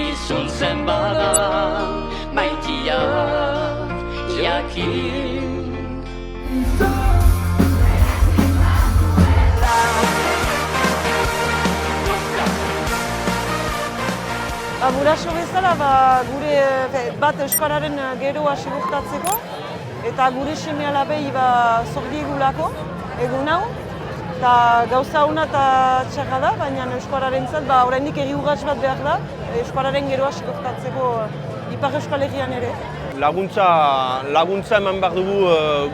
Izuntzen bada maitia jakin. Guraso bezala, gure bat euskararen geroa segurtatzeko eta gure seme-alabei zor diegulako egun hau. Eta gauza hona eta txarra da, baina euskararentzat oraindik egi urrats bat behar da euskararen geroa segurtatzeko Ipar Euskal Herrian ere. Laguntza eman behar dugu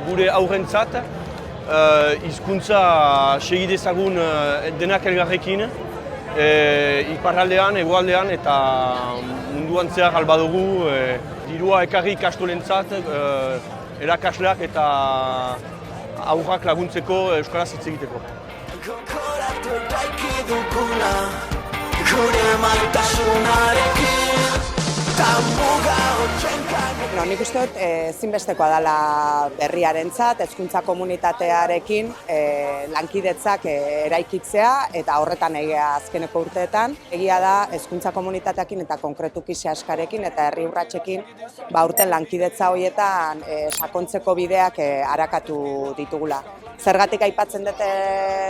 gure aurrentzat, hizkuntza segi dezagun denak elgarrekin, iparraldean, hegoaldean eta munduan zehar alba dugu, dirua ekarri ikastolentzat, erakasleak eta aurrak laguntzeko euskaraz hitz egiteko. Gogoratu daiki dugula, gure maitasunarekin, ta muga hotxenka. Nik uste dut ezinbestekoa dela berriarentzat, hezkuntza komunitatearekin lankidetzak eraikitzea eta horretan egia azkeneko urteetan. Egia da hezkuntza komunitateekin eta konkretuki sehaskarekin eta herri urratsekin aurten lankidetza horietan sakontzeko bideak arakatu ditugula. Zergatik aipatzen dute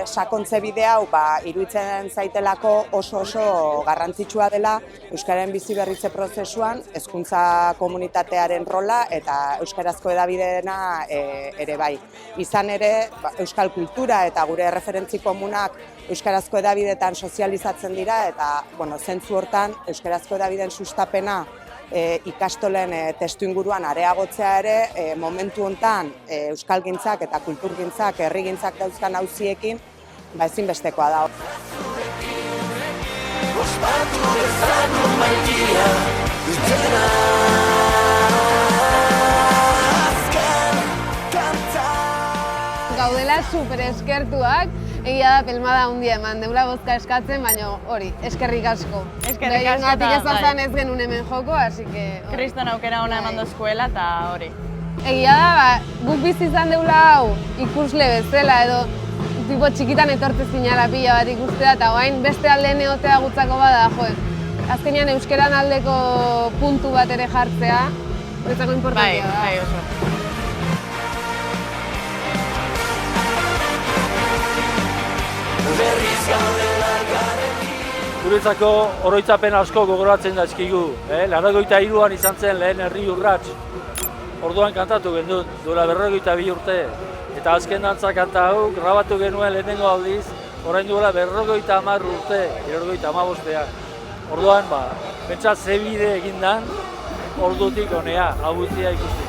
sakontze bide hau, iruditzen zaitelako oso garrantzitsua dela euskararen biziberritze prozesuan hezkuntza komunitatearen rola eta euskarazko hedabideena ere bai. Izan ere, euskal kultura eta gure referentzi komunak euskarazko hedabideetan sozializatzen dira eta zentzu hortan euskarazko hedabideen sustapena ikastolen testuinguruan areagotzea ere momentu hontan euskalgintzak eta kulturgintzak, herrigintzak dauzkan auziekin ezinbestekoa da. Gaudela super eskertuak, egia da pelmada handia eman deula bozka eskatzen, baina hori, eskerrik asko. Eskerrik asko eta ez azan ez genuen hemen joko, así que... Kriston aukera ona eman dozkuela eta hori. Egia da, guk bizi izan deula hau ikusle bezala edo tipo txikitan etortze zinala pila bat ikustea eta orain beste aldeen egotea gutzako bada, azkenean euskeran aldeko puntu bat ere jartzea, gutzako importantia da. Bai, oso. Guretzako oroitzapen asko gogoratzen dazkigu. 83an izan zen lehen herri urrats. Orduan kantatu genuen, duela 42 urte. Eta azken dantza kanta hau grabatu genuen lehenengo aldiz, orain duela 50 urte, 75ean. Orduan, pentsa ze bide egindan, ordutik honea, hau guztia ikusten.